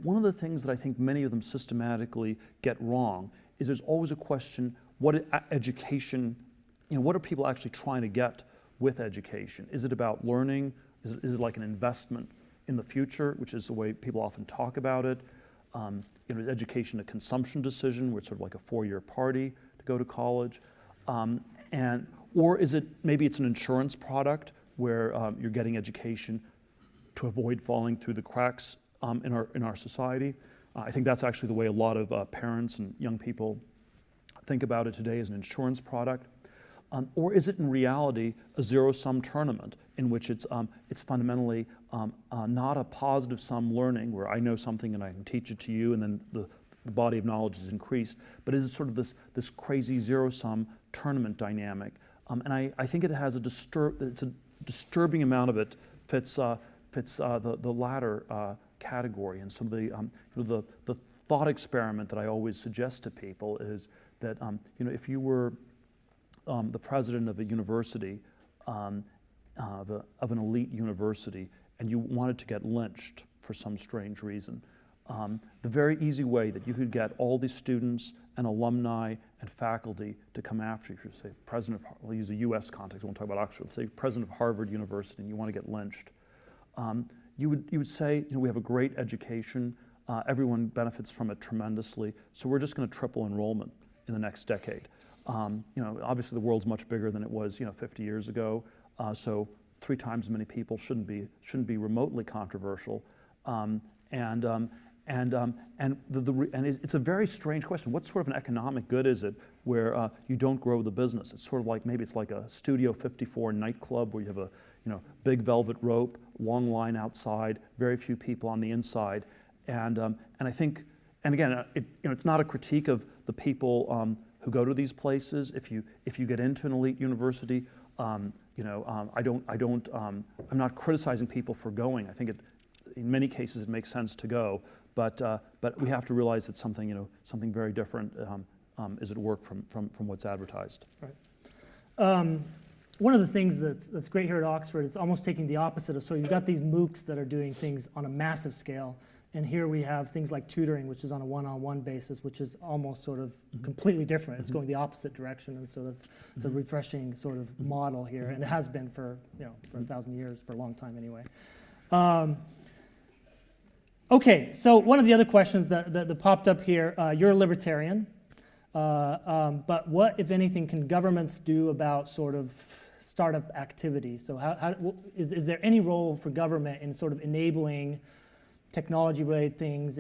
one of the things that I think many of them systematically get wrong is there's always a question: what education? What are people actually trying to get with education? Is it about learning? Is it like an investment in the future, which is the way people often talk about it? Is education a consumption decision, where it's sort of like a 4-year party to go to college? Or is it maybe it's an insurance product where you're getting education to avoid falling through the cracks in our society? I think that's actually the way a lot of parents and young people think about it today, as an insurance product. Or is it in reality a zero-sum tournament in which it's fundamentally not a positive sum learning where I know something and I can teach it to you and then the body of knowledge is increased, but is it sort of this crazy zero-sum tournament dynamic? And I think it has a disturbing amount of it fits the latter category. And some of the thought experiment that I always suggest to people is that if you were the president of a university, of an elite university, and you wanted to get lynched for some strange reason, the very easy way that you could get all these students and alumni and faculty to come after you. If you say president of, we'll use a U.S. context, we won't talk about Oxford, let's say president of Harvard University and you want to get lynched. You would say, we have a great education, everyone benefits from it tremendously, so we're just going to triple enrollment in the next decade. Obviously the world's much bigger than it was, 50 years ago, so 3 times as many people shouldn't be remotely controversial. It's a very strange question. What sort of an economic good is it where you don't grow the business? It's sort of like, maybe it's like a Studio 54 nightclub where you have a big velvet rope, long line outside, very few people on the inside, and I think, and again, it's not a critique of the people who go to these places. If you get into an elite university, I'm not criticizing people for going. I think in many cases it makes sense to go, but we have to realize that something very different is at work from what's advertised. Right. One of the things that's great here at Oxford is almost taking the opposite of, so you've got these MOOCs that are doing things on a massive scale, and here we have things like tutoring, which is on a one-on-one basis, which is almost sort of completely different. It's going the opposite direction, and so it's a refreshing sort of model here, and it has been for 1,000 years, for a long time anyway. Okay, so one of the other questions that popped up here, you're a libertarian, but what, if anything, can governments do about sort of startup activity? So is there any role for government in sort of enabling technology-related things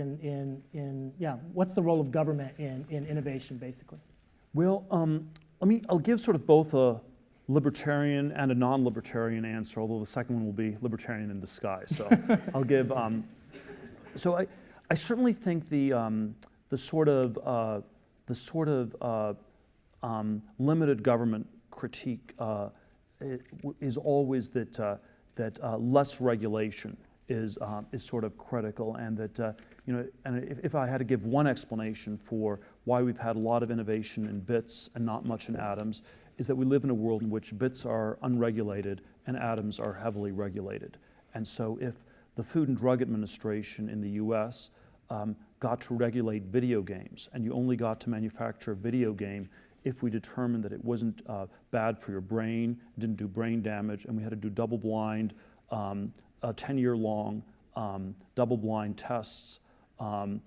what's the role of government in innovation, basically? Well, I'll give sort of both a libertarian and a non-libertarian answer, although the second one will be libertarian in disguise. So I'll give. So I certainly think the sort of limited government critique is always that less regulation is sort of critical, and that and if I had to give one explanation for why we've had a lot of innovation in bits and not much in atoms, is that we live in a world in which bits are unregulated and atoms are heavily regulated. And so if the Food and Drug Administration in the US got to regulate video games, and you only got to manufacture a video game if we determined that it wasn't bad for your brain, didn't do brain damage, and we had to do double-blind, 10-year-long double-blind tests and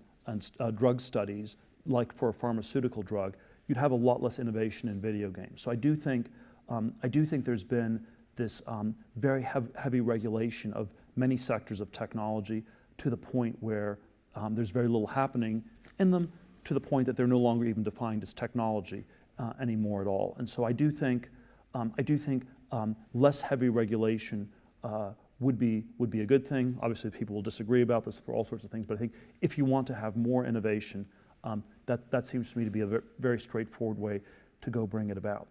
drug studies, like for a pharmaceutical drug, you'd have a lot less innovation in video games. So I do think there's been this very heavy regulation of many sectors of technology to the point where there's very little happening in them, to the point that they're no longer even defined as technology anymore at all. And so I do think less heavy regulation would be a good thing. Obviously, people will disagree about this for all sorts of things, but I think if you want to have more innovation, that seems to me to be a very straightforward way to go bring it about.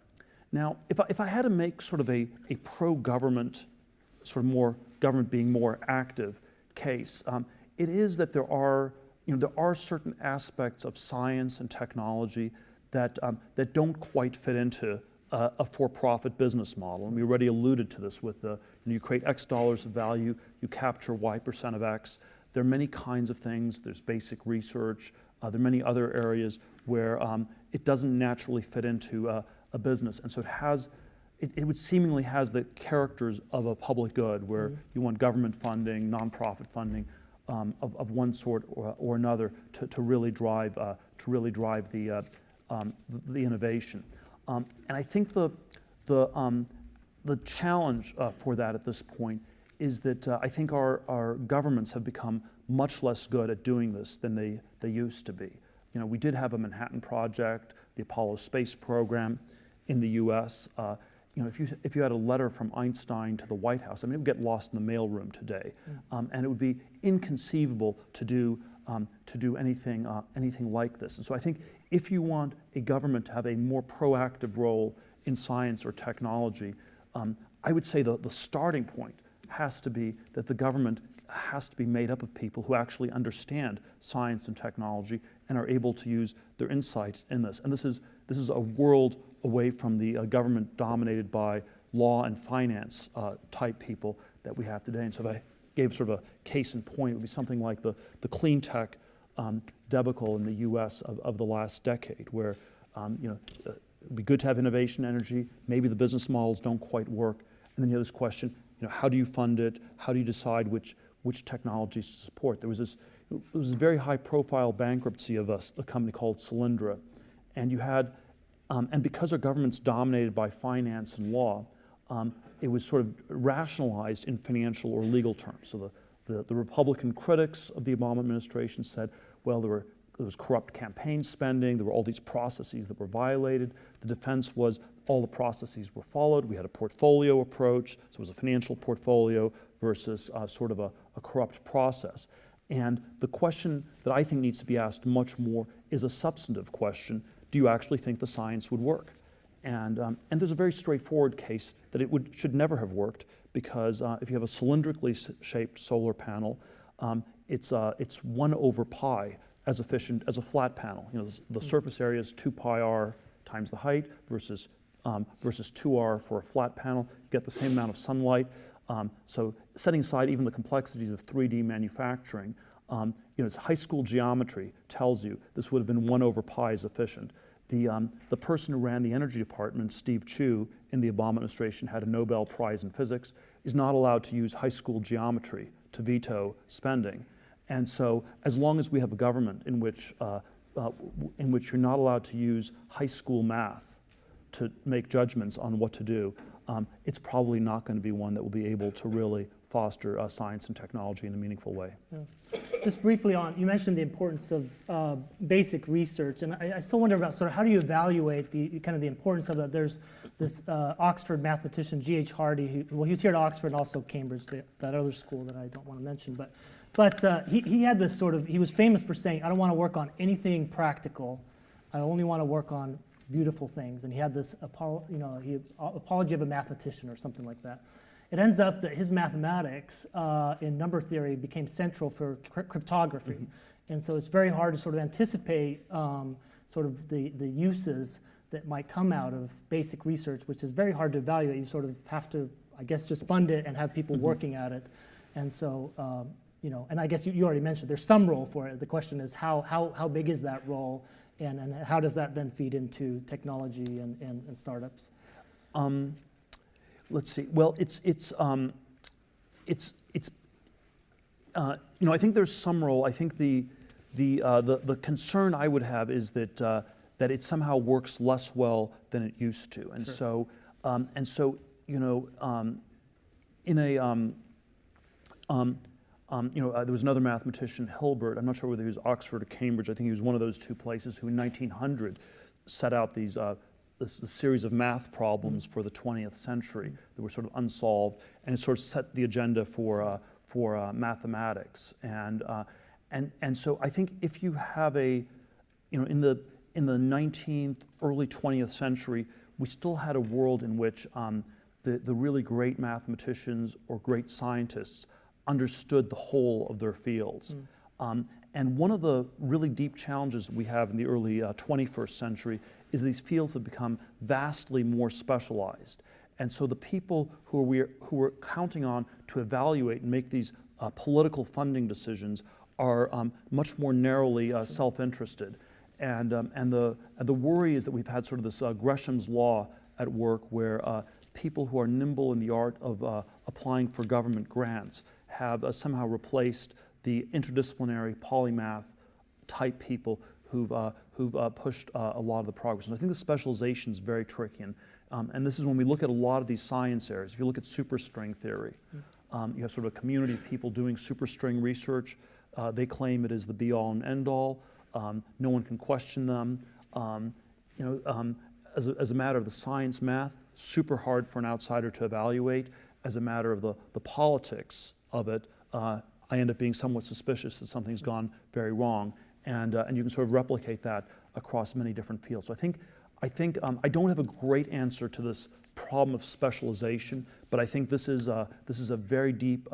Now, if I had to make sort of a pro-government, sort of more government being more active case, it is that there are certain aspects of science and technology that don't quite fit into a for-profit business model. And we already alluded to this with you create X dollars of value, you capture Y% of X. There are many kinds of things. There's basic research. There are many other areas where it doesn't naturally fit into a business. And so it would seemingly has the characters of a public good, where you want government funding, nonprofit funding of one sort or another to really drive the innovation. And I think the challenge for that at this point is that I think our governments have become much less good at doing this than they used to be. We did have a Manhattan Project, the Apollo space program in the U.S. If you had a letter from Einstein to the White House, it would get lost in the mailroom today, and it would be inconceivable to do anything like this. And so I think if you want a government to have a more proactive role in science or technology, I would say the starting point has to be that the government has to be made up of people who actually understand science and technology and are able to use their insights in this. And this is a world away from the government dominated by law and finance type people that we have today. And so if I gave sort of a case in point, it would be something like the clean tech debacle in the U.S. of the last decade, where it'd be good to have innovation energy. Maybe the business models don't quite work, and then you have this question: how do you fund it? How do you decide which technologies to support? There was a very high-profile bankruptcy of a company called Solyndra, and you had, and because our government's dominated by finance and law, it was sort of rationalized in financial or legal terms. So the Republican critics of the Obama administration said, well, there was corrupt campaign spending, there were all these processes that were violated. The defense was all the processes were followed. We had a portfolio approach, so it was a financial portfolio versus sort of a corrupt process. And the question that I think needs to be asked much more is a substantive question. Do you actually think the science would work? And there's a very straightforward case that it should never have worked, because if you have a cylindrically shaped solar panel, it's 1/pi as efficient as a flat panel. The surface area is 2 pi r times the height versus 2r for a flat panel. You get the same amount of sunlight. So setting aside even the complexities of 3D manufacturing, it's high school geometry tells you this would have been 1/pi as efficient. The person who ran the energy department, Steve Chu, in the Obama administration, had a Nobel Prize in physics, is not allowed to use high school geometry to veto spending. And so as long as we have a government in which you're not allowed to use high school math to make judgments on what to do, it's probably not going to be one that will be able to really foster science and technology in a meaningful way. Yeah. Just briefly on, you mentioned the importance of basic research, and I still wonder about sort of how do you evaluate the importance of that. There's this Oxford mathematician, G.H. Hardy, he was here at Oxford and also Cambridge, that other school that I don't want to mention, but he had this he was famous for saying, I don't want to work on anything practical, I only want to work on beautiful things, and he had this apology of a mathematician or something like that. It ends up that his mathematics in number theory became central for cryptography. Mm-hmm. And so it's very hard to sort of anticipate sort of the uses that might come out of basic research, which is very hard to evaluate. You sort of have to, I guess, just fund it and have people mm-hmm. working at it. And so, and I guess you already mentioned there's some role for it. The question is how big is that role, and how does that then feed into technology and startups? Let's see. Well, I think there's some role. I think the concern I would have is that it somehow works less well than it used to, and sure. There was another mathematician, Hilbert. I'm not sure whether he was Oxford or Cambridge. I think he was one of those two places who, in 1900, set out these. This series of math problems for the 20th century that were sort of unsolved, and it sort of set the agenda for mathematics. And so I think if you have in the 19th, early 20th century, we still had a world in which the really great mathematicians or great scientists understood the whole of their fields. And one of the really deep challenges that we have in the early 21st century is these fields have become vastly more specialized. And so the people who we're counting on to evaluate and make these political funding decisions are much more narrowly self-interested. And the worry is that we've had sort of this Gresham's law at work, where people who are nimble in the art of applying for government grants have somehow replaced the interdisciplinary polymath type people who've pushed a lot of the progress. And I think the specialization is very tricky. And this is when we look at a lot of these science areas. If you look at superstring theory, you have sort of a community of people doing superstring research. They claim it is the be-all and end-all. No one can question them. As a matter of the science math, super hard for an outsider to evaluate. As a matter of the politics of it, I end up being somewhat suspicious that something's gone very wrong, and you can sort of replicate that across many different fields. So I think I don't have a great answer to this problem of specialization, but I think this is a very deep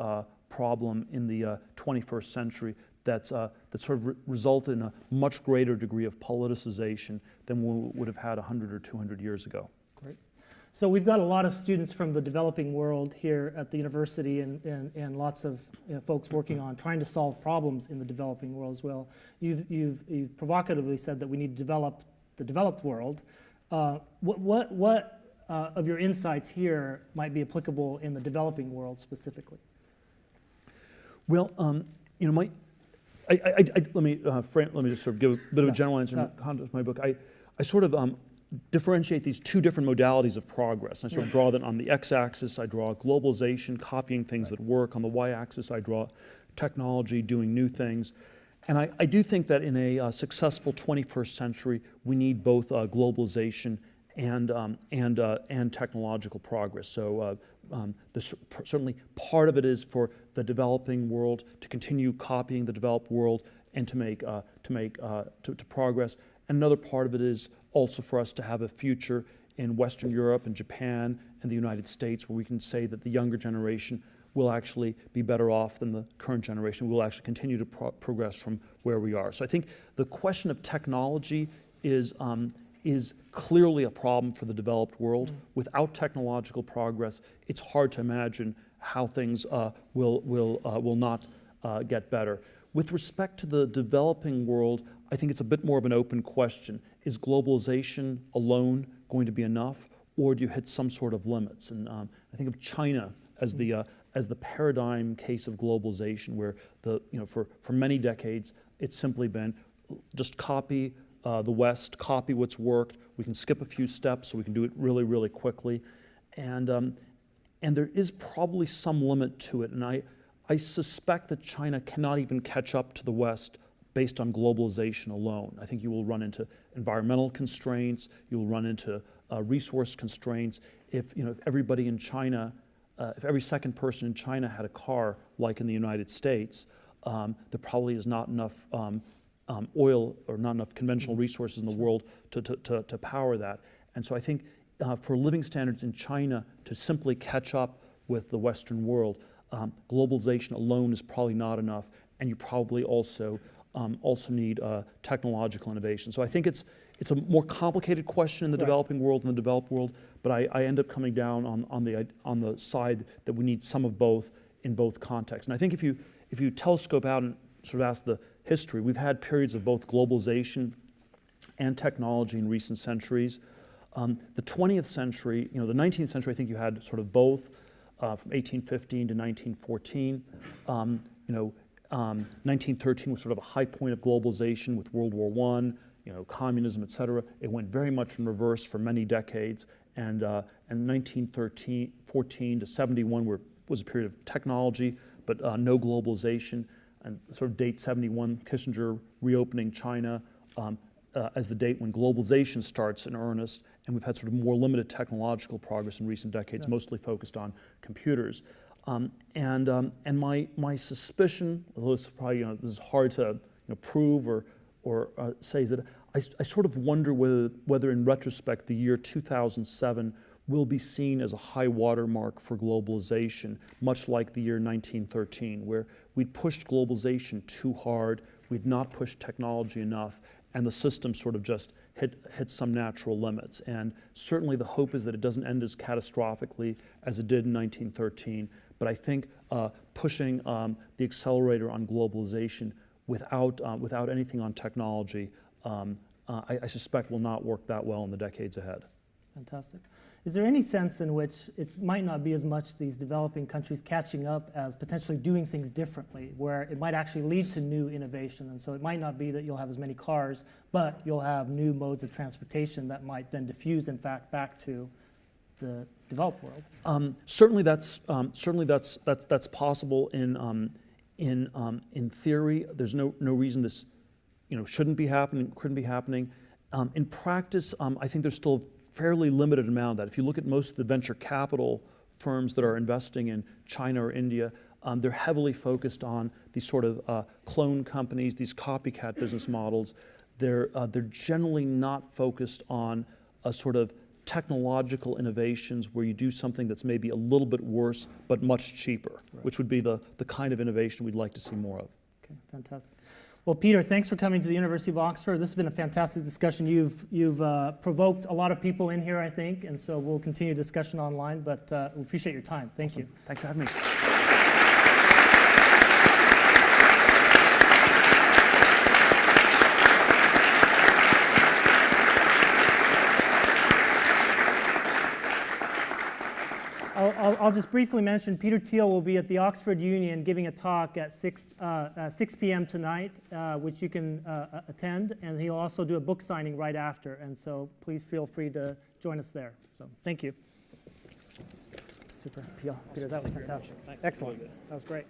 problem in the 21st century that sort of resulted in a much greater degree of politicization than we would have had 100 or 200 years ago. Great. So we've got a lot of students from the developing world here at the university, and lots of folks working on trying to solve problems in the developing world as well. You've provocatively said that we need to develop the developed world. What of your insights here might be applicable in the developing world specifically? Well, let me just sort of give a bit of a general answer in the context of my book. I sort of differentiate these two different modalities of progress. I sort of draw that on the x-axis, I draw globalization, copying things that work. On the y-axis, I draw technology, doing new things. And I do think that in a successful 21st century, we need both globalization and technological progress. So certainly part of it is for the developing world to continue copying the developed world and to progress. And another part of it is also for us to have a future in Western Europe and Japan and the United States where we can say that the younger generation will actually be better off than the current generation. We'll actually continue to progress from where we are. So I think the question of technology is clearly a problem for the developed world. Without technological progress, it's hard to imagine how things will not get better. With respect to the developing world, I think it's a bit more of an open question. Is globalization alone going to be enough, or do you hit some sort of limits? And I think of China as the paradigm case of globalization, where for many decades it's simply been just copy the West, copy what's worked. We can skip a few steps, so we can do it really, really quickly, and there is probably some limit to it. And I suspect that China cannot even catch up to the West based on globalization alone. I think you will run into environmental constraints. You will run into resource constraints. If everybody in China, if every second person in China had a car like in the United States, there probably is not enough oil or not enough conventional resources in the world to power that. And so I think for living standards in China to simply catch up with the Western world, globalization alone is probably not enough, and you probably also need technological innovation. So I think it's a more complicated question in the developing world than the developed world, but I end up coming down on the side that we need some of both in both contexts. And I think if you telescope out and sort of ask the history, we've had periods of both globalization and technology in recent centuries. The 20th century, the 19th century, I think you had sort of both. From 1815 to 1914. 1913 was sort of a high point of globalization with World War I, communism, et cetera. It went very much in reverse for many decades. And 1914 to 71 was a period of technology, but no globalization. And sort of date 71, Kissinger reopening China as the date when globalization starts in earnest. And we've had sort of more limited technological progress in recent decades, mostly focused on computers. And my suspicion, although it's probably this is hard to prove or say, is that I sort of wonder whether in retrospect the year 2007 will be seen as a high watermark for globalization, much like the year 1913, where we'd pushed globalization too hard, we'd not pushed technology enough, and the system sort of just hit some natural limits. And certainly the hope is that it doesn't end as catastrophically as it did in 1913. But I think pushing the accelerator on globalization without anything on technology, I suspect will not work that well in the decades ahead. Fantastic. Is there any sense in which it might not be as much these developing countries catching up as potentially doing things differently, where it might actually lead to new innovation? And so it might not be that you'll have as many cars, but you'll have new modes of transportation that might then diffuse, in fact, back to the developed world. Certainly, that's possible in theory. There's no reason this shouldn't be happening, couldn't be happening. In practice, I think there's still fairly limited amount of that. If you look at most of the venture capital firms that are investing in China or India, they're heavily focused on these sort of clone companies, these copycat business models. They're generally not focused on a sort of technological innovations where you do something that's maybe a little bit worse but much cheaper, which would be the kind of innovation we'd like to see more of. Okay, fantastic. Well, Peter, thanks for coming to the University of Oxford. This has been a fantastic discussion. You've provoked a lot of people in here, I think, and so we'll continue discussion online, but we appreciate your time. Thank you. Thanks for having me. I'll just briefly mention Peter Thiel will be at the Oxford Union giving a talk at 6 p.m. tonight, which you can attend, and he'll also do a book signing right after, and so please feel free to join us there. So thank you. Super, Peter, that was fantastic. Excellent. That was great.